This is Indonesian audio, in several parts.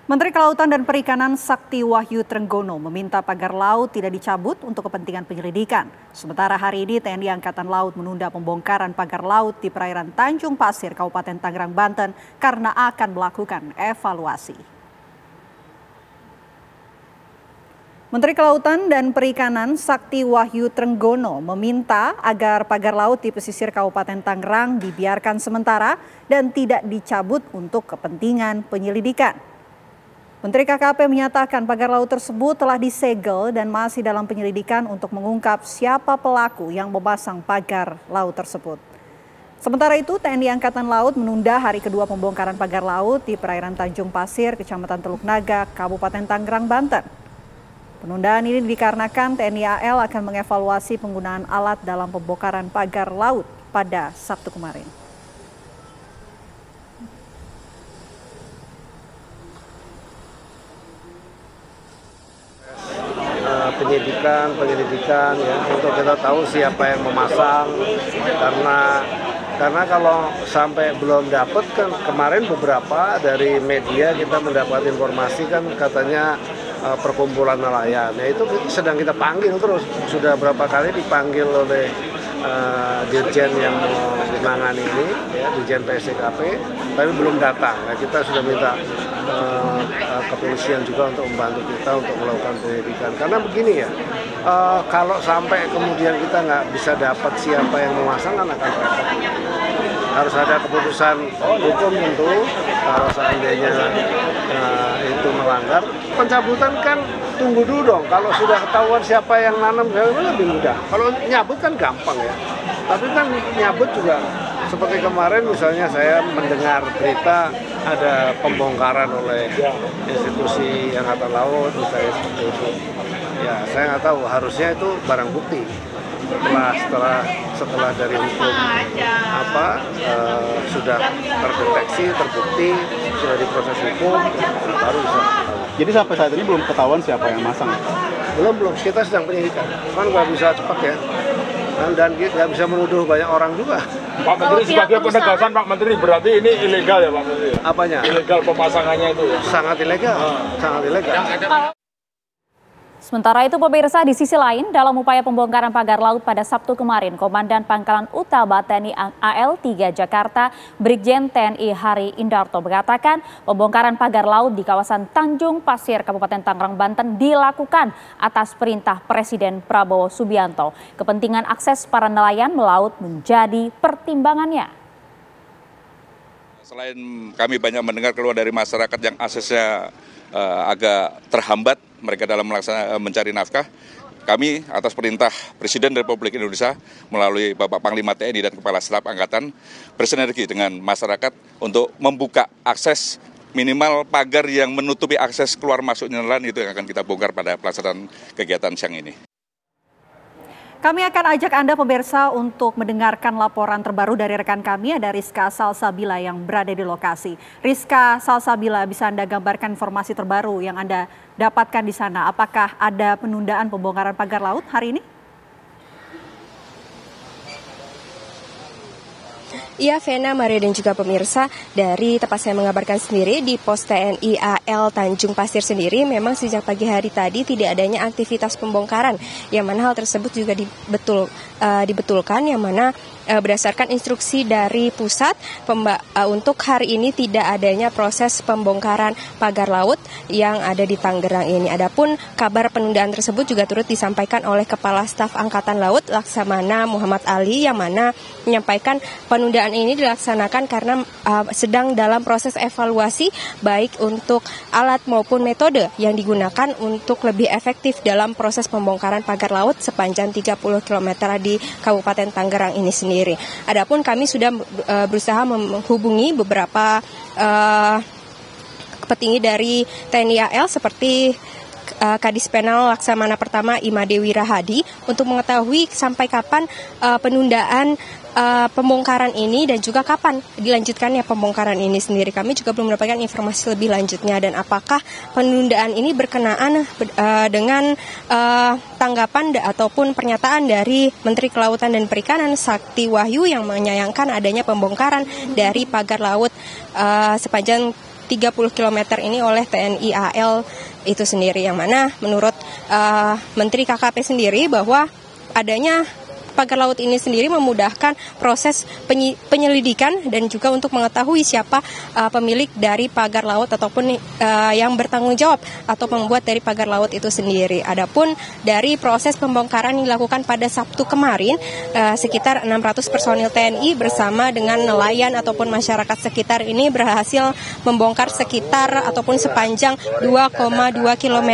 Menteri Kelautan dan Perikanan Sakti Wahyu Trenggono meminta pagar laut tidak dicabut untuk kepentingan penyelidikan. Sementara hari ini TNI Angkatan Laut menunda pembongkaran pagar laut di perairan Tanjung Pasir, Kabupaten Tangerang, Banten karena akan melakukan evaluasi. Menteri Kelautan dan Perikanan Sakti Wahyu Trenggono meminta agar pagar laut di pesisir Kabupaten Tangerang dibiarkan sementara dan tidak dicabut untuk kepentingan penyelidikan. Menteri KKP menyatakan pagar laut tersebut telah disegel dan masih dalam penyelidikan untuk mengungkap siapa pelaku yang memasang pagar laut tersebut. Sementara itu, TNI Angkatan Laut menunda hari kedua pembongkaran pagar laut di perairan Tanjung Pasir, Kecamatan Teluk Naga, Kabupaten Tangerang, Banten. Penundaan ini dikarenakan TNI AL akan mengevaluasi penggunaan alat dalam pembongkaran pagar laut pada Sabtu kemarin. Penyelidikan ya, untuk kita tahu siapa yang memasang, karena kalau sampai belum dapat, kan kemarin beberapa dari media kita mendapat informasi kan katanya perkumpulan nelayan, ya itu sedang kita panggil terus, sudah berapa kali dipanggil oleh Dirjen yang menangani ini, ya, Dirjen PSDKP, tapi belum datang. Nah, kita sudah minta kepolisian juga untuk membantu kita untuk melakukan penyelidikan. Karena begini ya, kalau sampai kemudian kita nggak bisa dapat siapa yang memasang, kan akan repot. Harus ada keputusan hukum tentu, kalau seandainya itu melanggar. Pencabutan kan tunggu dulu dong, kalau sudah ketahuan siapa yang nanam lebih mudah. Kalau nyabut kan gampang ya, tapi kan nyabut juga seperti kemarin misalnya saya mendengar berita ada pembongkaran oleh institusi Angkatan Laut misalnya seperti itu. Ya saya nggak tahu, harusnya itu barang bukti. Setelah dari hukum sudah terdeteksi, terbukti, sudah diproses hukum, baru bisa ketahuan. Jadi sampai saat ini belum ketahuan siapa yang masang? Belum. Kita sedang penyidikan. Kan nggak bisa cepat ya. Dan nggak bisa menuduh banyak orang juga. Pak Menteri, sebagai penegasan Pak Menteri, berarti ini ilegal ya Pak Menteri? Apanya? Ilegal pemasangannya itu ya? Sangat ilegal. Sangat ilegal. Sementara itu pemirsa, di sisi lain dalam upaya pembongkaran pagar laut pada Sabtu kemarin, Komandan Pangkalan Utama TNI AL 3 Jakarta, Brigjen TNI Hari Indarto mengatakan pembongkaran pagar laut di kawasan Tanjung Pasir, Kabupaten Tangerang, Banten dilakukan atas perintah Presiden Prabowo Subianto. Kepentingan akses para nelayan melaut menjadi pertimbangannya. Selain kami banyak mendengar keluar dari masyarakat yang aksesnya agak terhambat mereka dalam mencari nafkah, kami atas perintah Presiden Republik Indonesia melalui Bapak Panglima TNI dan Kepala Staf Angkatan bersinergi dengan masyarakat untuk membuka akses minimal pagar yang menutupi akses keluar masuk nelayan, itu yang akan kita bongkar pada pelaksanaan kegiatan siang ini. Kami akan ajak Anda pemirsa untuk mendengarkan laporan terbaru dari rekan kami, ada Rizka Salsabila yang berada di lokasi. Rizka Salsabila, bisa Anda gambarkan informasi terbaru yang Anda dapatkan di sana? Apakah ada penundaan pembongkaran pagar laut hari ini? Iya, Vena, Maria dan juga pemirsa, dari tempat saya mengabarkan sendiri di pos TNI AL Tanjung Pasir sendiri, memang sejak pagi hari tadi tidak adanya aktivitas pembongkaran, yang mana hal tersebut juga dibetulkan, yang mana berdasarkan instruksi dari pusat untuk hari ini tidak adanya proses pembongkaran pagar laut yang ada di Tangerang ini. Adapun kabar penundaan tersebut juga turut disampaikan oleh Kepala Staf Angkatan Laut Laksamana Muhammad Ali, yang mana menyampaikan penundaan ini dilaksanakan karena sedang dalam proses evaluasi baik untuk alat maupun metode yang digunakan untuk lebih efektif dalam proses pembongkaran pagar laut sepanjang 30 km di Kabupaten Tangerang ini sendiri. Adapun kami sudah berusaha menghubungi beberapa petinggi dari TNI AL seperti Kadis Penal Laksamana Pertama Imadewi Rahadi untuk mengetahui sampai kapan penundaan pembongkaran ini dan juga kapan dilanjutkannya pembongkaran ini sendiri. Kami juga belum mendapatkan informasi lebih lanjutnya, dan apakah penundaan ini berkenaan dengan tanggapan ataupun pernyataan dari Menteri Kelautan dan Perikanan Sakti Wahyu yang menyayangkan adanya pembongkaran dari pagar laut sepanjang 30 km ini oleh TNI AL itu sendiri, yang mana menurut Menteri KKP sendiri bahwa adanya pagar laut ini sendiri memudahkan proses penyelidikan dan juga untuk mengetahui siapa pemilik dari pagar laut ataupun yang bertanggung jawab atau membuat dari pagar laut itu sendiri. Adapun dari proses pembongkaran yang dilakukan pada Sabtu kemarin, sekitar 600 personil TNI bersama dengan nelayan ataupun masyarakat sekitar ini berhasil membongkar sekitar ataupun sepanjang 2,2 km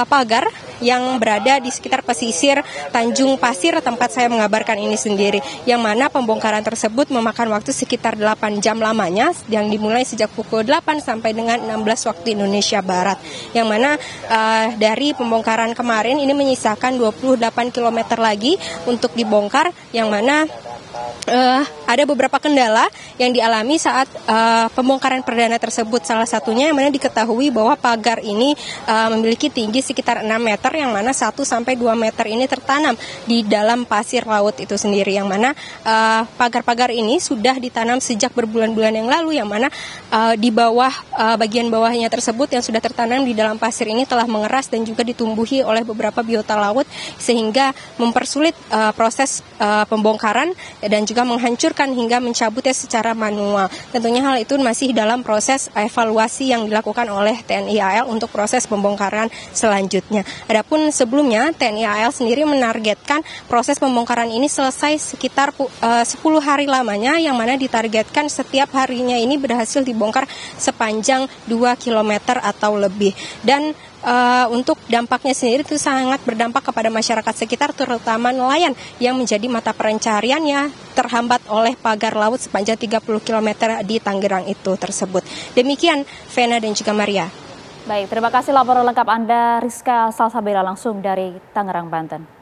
pagar yang berada di sekitar pesisir Tanjung Pasir tempat saya mengabarkan ini sendiri, yang mana pembongkaran tersebut memakan waktu sekitar 8 jam lamanya, yang dimulai sejak pukul 8 sampai dengan 16 waktu Indonesia Barat, yang mana dari pembongkaran kemarin ini menyisakan 28 km lagi untuk dibongkar, yang mana ada beberapa kendala yang dialami saat pembongkaran perdana tersebut. Salah satunya yang mana diketahui bahwa pagar ini memiliki tinggi sekitar 6 meter, yang mana 1 sampai 2 meter ini tertanam di dalam pasir laut itu sendiri, yang mana pagar-pagar ini sudah ditanam sejak berbulan-bulan yang lalu, yang mana di bawah bagian bawahnya tersebut yang sudah tertanam di dalam pasir ini telah mengeras dan juga ditumbuhi oleh beberapa biota laut, sehingga mempersulit proses pembongkaran dan juga menghancurkan hingga mencabutnya secara manual. Tentunya hal itu masih dalam proses evaluasi yang dilakukan oleh TNI AL untuk proses pembongkaran selanjutnya. Adapun sebelumnya TNI AL sendiri menargetkan proses pembongkaran ini selesai sekitar 10 hari lamanya, yang mana ditargetkan setiap harinya ini berhasil dibongkar sepanjang 2 km atau lebih. Dan untuk dampaknya sendiri itu sangat berdampak kepada masyarakat sekitar, terutama nelayan yang menjadi mata pencariannya terhambat oleh pagar laut sepanjang 30 km di Tangerang itu tersebut. Demikian Vena dan juga Maria. Baik, terima kasih laporan lengkap Anda Rizka Salsabila langsung dari Tangerang, Banten.